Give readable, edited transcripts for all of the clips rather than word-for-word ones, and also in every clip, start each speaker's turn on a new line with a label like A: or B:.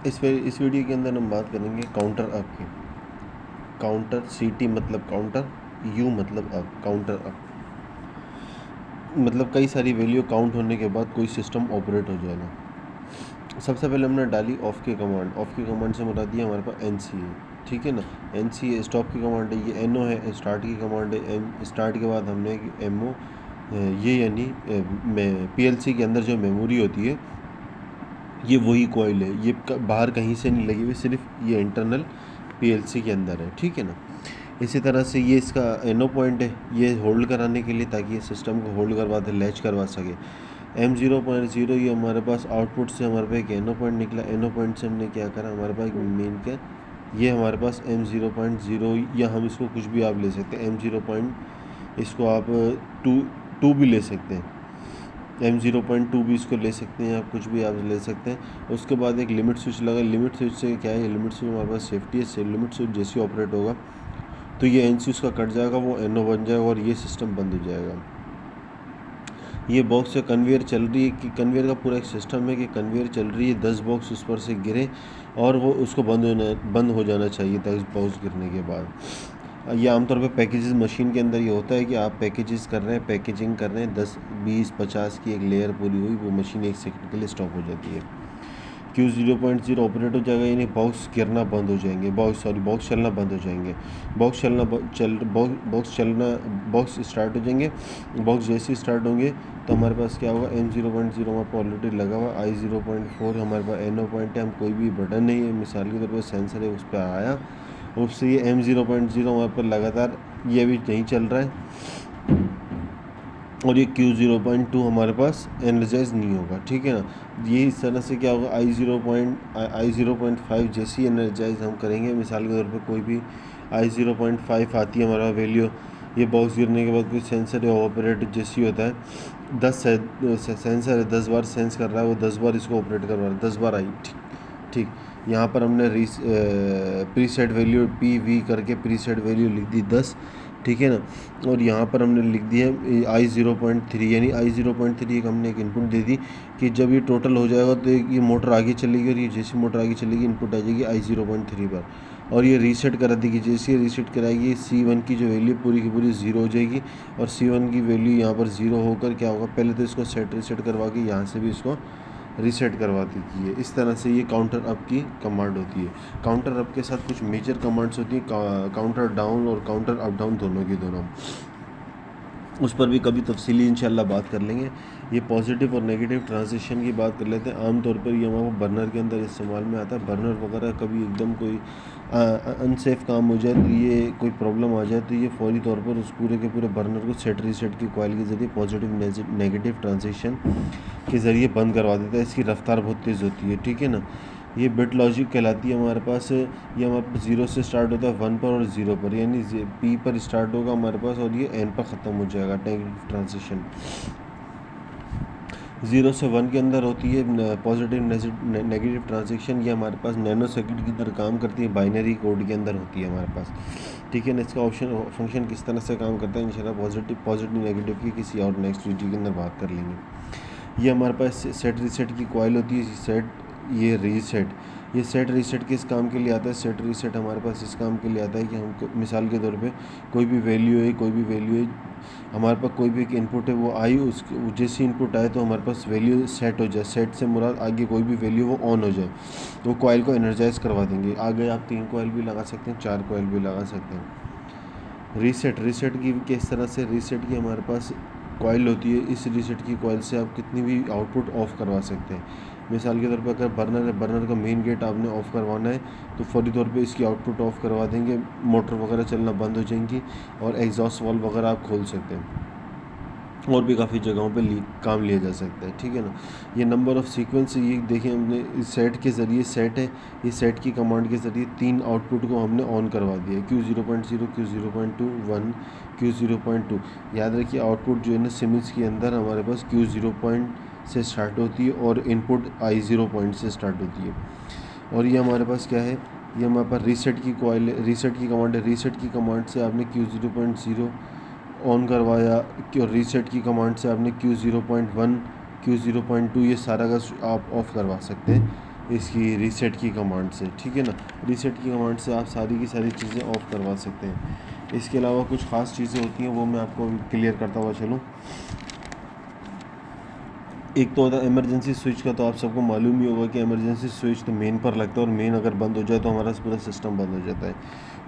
A: इस वीडियो के अंदर हम बात करेंगे काउंटर अप की। काउंटर CT मतलब काउंटर, U मतलब अप, काउंटर अप मतलब कई सारी वैल्यू काउंट होने के बाद कोई सिस्टम ऑपरेट हो जाएगा। सबसे पहले हमने डाली ऑफ की कमांड। ऑफ की कमांड से मुराद ये हमारे पास NCA, ठीक है ना। NCA स्टॉप की कमांड है, ये NO है स्टार्ट की कमांड है। स्टार्ट के बाद हमने MO, ये यानी PLC के अंदर जो मेमोरी होती है ये वही कॉइल है, ये बाहर कहीं से नहीं लगी हुई, सिर्फ ये इंटरनल PLC के अंदर है, ठीक है ना। इसी तरह से ये इसका NO पॉइंट है, ये होल्ड कराने के लिए, ताकि ये सिस्टम को होल्ड करवा दे, लैच करवा सके। M0.0 ये हमारे पास आउटपुट से हमारे पास एक NO पॉइंट निकला। NO पॉइंट से हमने क्या करा, हमारे पास मेन क्या, ये हमारे पास M0.0, या हम इसको कुछ भी आप ले सकते हैं। M0. इसको आप 2 भी ले सकते हैं, M0.2 भी इसको ले सकते हैं, आप कुछ भी आप ले सकते हैं। उसके बाद एक लिमिट स्विच लगा। लिमिट स्विच से क्या है, लिमिट स्विच हमारे पास सेफ्टी है। लिमिट स्विच जैसे ऑपरेट होगा तो ये NC उसका कट जाएगा, वो NO बन जाएगा और ये सिस्टम बंद हो जाएगा। ये बॉक्स से कन्वेयर चल रही है, कि कन्वेयर का पूरा एक सिस्टम है कि कन्वेयर चल रही है, 10 बॉक्स उस पर से गिरे और वो उसको बंद हो जाना चाहिए 10 बॉक्स गिरने के बाद। ये आमतौर पे पैकेजेस मशीन के अंदर ये होता है कि आप पैकेजेस कर रहे हैं, पैकेजिंग कर रहे हैं, 10 20 50 की एक लेयर पूरी हुई, वो मशीन 1 सेकंड के लिए स्टॉप हो जाती है। Q0.0 ऑपरेट हो जाएगा, यानी बॉक्स गिरना बंद हो जाएंगे, बॉक्स चलना बंद हो जाएंगे। बॉक्स स्टार्ट हो जाएंगे। बॉक्स जैसे ही स्टार्ट होंगे तो हमारे पास क्या होगा, M0.0 हमारे पास ऑलरेडी लगा हुआ। I0.4 हमारे पास NO पॉइंट है, हम कोई भी बटन नहीं है, मिसाल के तौर पर सेंसर है, उस पर आया। उससे ये M0.0 हमारे पर लगातार ये भी नहीं चल रहा है, और ये Q0.2 हमारे पास एनर्जाइज नहीं होगा, ठीक है ना। ये इस तरह से क्या होगा, I0.5 जैसी एनर्जाइज हम करेंगे। मिसाल के तौर पर कोई भी I0.5 आती है हमारा वैल्यू, ये बॉक्स गिरने के बाद कोई सेंसर या ऑपरेट जैसी होता है, 10 सेंसर है, 10 बार सेंस कर रहा है, वो 10 बार इसको ऑपरेट कर रहा है, 10 बार आई, ठीक। यहाँ पर हमने प्रीसेट वैल्यू PV करके प्रीसेट वैल्यू लिख दी 10, ठीक है ना। और यहाँ पर हमने लिख दिया I0.3, यानी I0.3 एक हमने एक इनपुट दे दी कि जब ये टोटल हो जाएगा तो ये मोटर आगे चलेगी, और ये जैसी मोटर आगे चलेगी इनपुट आ जाएगी I0.3 पर, और ये रीसेट करा देगी। जैसे ये रीसेट कराएगी, C1 की जो वैल्यू पूरी की पूरी 0 हो जाएगी, और C1 की वैल्यू यहाँ पर 0 होकर क्या होगा, पहले तो इसको रीसेट करवा के यहाँ से भी इसको रीसेट करवा देती है। इस तरह से ये काउंटर अप की कमांड होती है। काउंटर अप के साथ कुछ मेजर कमांड्स होती हैं, काउंटर डाउन और काउंटर अप डाउन दोनों की दोनों, उस पर भी कभी तफसीली इंशाल्लाह बात कर लेंगे। ये पॉजिटिव और नेगेटिव ट्रांजिशन की बात कर लेते हैं। आमतौर पर ये हमारा बर्नर के अंदर इस्तेमाल में आता है। बर्नर वगैरह कभी एकदम कोई अनसेफ काम हो जाए, तो ये कोई प्रॉब्लम आ जाए, तो ये फौरी तौर पर उस पूरे के पूरे बर्नर को रीसेट की कॉइल के ज़रिए पॉजिटिव नेगेटिव ट्रांजिशन के ज़रिए बंद करवा देता है। इसकी रफ्तार बहुत तेज़ होती है, ठीक है ना। ये बिट लॉजिक कहलाती है हमारे पास। ये हमारे पास 0 से स्टार्ट होता है 1 पर और 0 पर, यानी P पर स्टार्ट होगा हमारे पास और ये N पर ख़त्म हो जाएगा। नेगेटिव ट्रांजिशन 0 से 1 के अंदर होती है पॉजिटिव नेगेटिव ट्रांजिशन। ये हमारे पास नैनो सेकंड की तरह काम करती है, बाइनरी कोड के अंदर होती है हमारे पास, ठीक है ना। इसका फंक्शन किस तरह से काम करता है इंशाल्लाह पॉजिटिव नेगेटिव की किसी और नेक्स्ट वीडियो के अंदर बात कर लेंगे। ये हमारे पास सेट रीसेट की कॉइल होती है। ये सेट रीसेट किस काम के लिए आता है, सेट रीसेट हमारे पास इस काम के लिए आता है कि हम मिसाल के तौर पे कोई भी वैल्यू है, हमारे पास कोई भी एक इनपुट है, वो आई, उस जैसी इनपुट आए तो हमारे पास वैल्यू सेट हो जाए। सेट से मुराद आगे कोई भी वैल्यू वो ऑन हो जाए, तो कॉइल को एनर्जाइज करवा देंगे। आगे आप 3 कॉइल भी लगा सकते हैं, 4 कॉइल भी लगा सकते हैं। रीसेट की किस तरह से, रीसेट की हमारे पास कॉइल होती है। इस रीसेट की कॉइल से आप कितनी भी आउटपुट ऑफ करवा सकते हैं। मिसाल के तौर पर अगर बर्नर है, बर्नर का मेन गेट आपने ऑफ़ करवाना है, तो फौरी तौर पे इसकी आउटपुट ऑफ़ करवा देंगे, मोटर वगैरह चलना बंद हो जाएंगी, और एग्जॉस्ट वाल्व वगैरह आप खोल सकते हैं। और भी काफ़ी जगहों पे काम लिया जा सकता है, ठीक है ना। ये नंबर ऑफ़ सीक्वेंस, ये देखिए हमने इस सेट के ज़रिए, सेट है, ये सेट की कमांड के ज़रिए 3 आउटपुट को हमने ऑन करवा दिया। Q0.0, Q0.2, 1, Q0.2। याद रखिए आउटपुट जो है ना सिमिंस के अंदर हमारे पास Q0 से स्टार्ट होती है और इनपुट I0 पॉइंट से स्टार्ट होती है। और ये हमारे पास क्या है, ये हमारे पास रीसेट की कॉइल है, रीसेट की कमांड है। रीसेट की कमांड से आपने Q0.0 ऑन करवाया, और रीसेट की कमांड से आपने Q0.1, Q0.2 ये सारा का आप ऑफ़ करवा सकते हैं। इसकी रीसेट की कमांड से, ठीक है ना। रीसेट की कमांड से आप सारी की सारी चीज़ें ऑफ़ करवा सकते हैं। इसके अलावा कुछ ख़ास चीज़ें होती हैं वो मैं आपको क्लियर करता हुआ चलूँ। एक तो होता है इमरजेंसी स्विच का, तो आप सबको मालूम ही होगा कि इमरजेंसी स्विच तो मेन पर लगता है और मेन अगर बंद हो जाए तो हमारा पूरा सिस्टम बंद हो जाता है,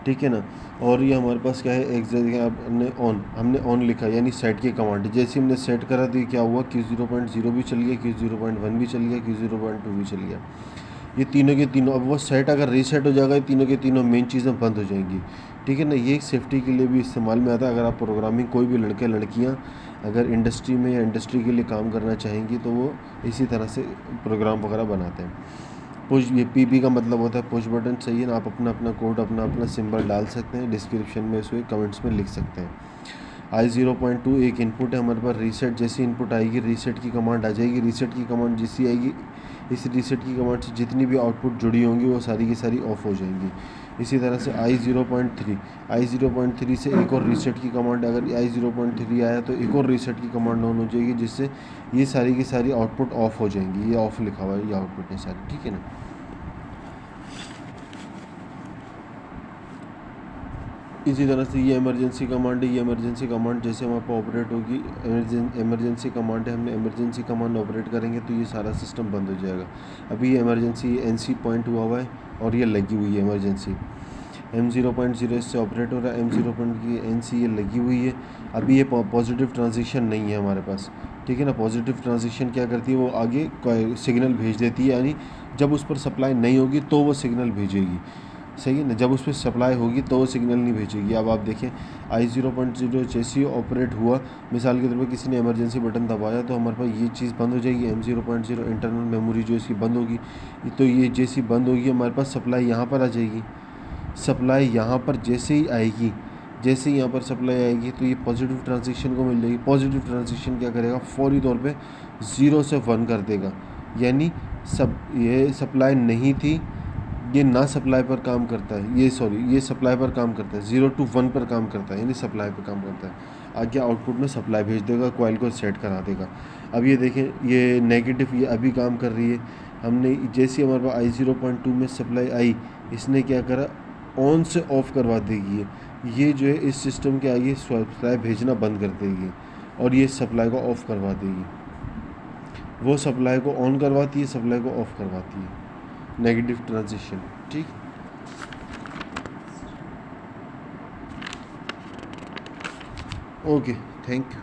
A: ठीक है ना। और ये हमारे पास क्या है, एक जगह हमने ऑन लिखा यानी सेट की कमांड, जैसे हमने सेट करा तो ये क्या हुआ, Q0.0 भी चल गया, Q0.1 भी चल गया, Q0.2 भी चल गया। ये तीनों के तीनों, अब वो सेट अगर रीसेट हो जाएगा, ये तीनों के तीनों मेन चीज़ें बंद हो जाएंगी, ठीक है ना। ये सेफ्टी के लिए भी इस्तेमाल में आता है। अगर आप प्रोग्रामिंग, कोई भी लड़के लड़कियां अगर इंडस्ट्री में या इंडस्ट्री के लिए काम करना चाहेंगी तो वो इसी तरह से प्रोग्राम वगैरह बनाते हैं। पुश, ये पीपी का मतलब होता है पुश बटन, सही है ना। आप अपना अपना कोड, अपना अपना सिंबल डाल सकते हैं, डिस्क्रिप्शन में इसको कमेंट्स में लिख सकते हैं। I0.2 एक इनपुट है हमारे पास। रीसेट जैसी इनपुट आएगी, रीसेट की कमांड आ जाएगी। रीसेट की कमांड जैसी आएगी, इस रीसेट की कमांड से जितनी भी आउटपुट जुड़ी होंगी वो सारी की सारी ऑफ हो जाएंगी। इसी तरह से I0.3 से एक और रीसेट की कमांड, अगर I0.3 आया तो एक और रीसेट की कमांड ऑन हो जाएगी, जिससे ये सारी की सारी आउटपुट ऑफ हो जाएंगी। ये ऑफ लिखा हुआ है, ये आउटपुट है सारी, ठीक है ना। इसी तरह से ये इमरजेंसी कमांड है। ये इमरजेंसी कमांड जैसे हमारे पास ऑपरेट होगी, इमरजेंसी कमांड है, हमने इमरजेंसी कमांड ऑपरेट करेंगे तो ये सारा सिस्टम बंद हो जाएगा। अभी ये इमरजेंसी NC पॉइंट हुआ है और ये लगी हुई है इमरजेंसी। M0.0 इससे ऑपरेट हो रहा है, M0 की NC ये लगी हुई है। अभी ये पॉजिटिव ट्रांजिशन नहीं है हमारे पास, ठीक है ना। पॉजिटिव ट्रांजिशन क्या करती है, वो आगे सिग्नल भेज देती है, यानी जब उस पर सप्लाई नहीं होगी तो वो सिग्नल भेजेगी, सही है ना। जब उस पर सप्लाई होगी तो वो सिग्नल नहीं भेजेगी। अब आप देखें I0.0 जैसे ही ऑपरेट हुआ, मिसाल के तौर पर किसी ने इमरजेंसी बटन दबाया तो हमारे पास ये चीज़ बंद हो जाएगी। M0.0 इंटरनल मेमोरी जो इसकी बंद होगी, तो ये जैसी बंद होगी हमारे पास सप्लाई यहाँ पर आ जाएगी। सप्लाई यहाँ पर जैसे ही आएगी, जैसे ही यहाँ पर सप्लाई आएगी तो ये पॉजिटिव ट्रांजिशन को मिल जाएगी। पॉजिटिव ट्रांजिशन क्या करेगा, फौरी तौर पे 0 से 1 कर देगा, यानी ये सप्लाई नहीं थी, ये ना सप्लाई पर काम करता है, ये सप्लाई पर काम करता है, 0 to 1 पर काम करता है, यानी सप्लाई पर काम करता है। आगे आउटपुट में सप्लाई भेज देगा, कॉइल को सेट करा देगा। अब ये देखें, ये नेगेटिव ये अभी काम कर रही है। हमने जैसे हमारे पास I0.2 में सप्लाई आई, इसने क्या करा, ऑन से ऑफ़ करवा देगी। ये जो है इस सिस्टम के आगे सप्लाई भेजना बंद कर देगी और ये सप्लाई को ऑफ़ करवा देगी। वो सप्लाई को ऑन करवाती है, सप्लाई को ऑफ़ करवाती है, नेगेटिव ट्रांजिशन, ठीक। Okay, thank you.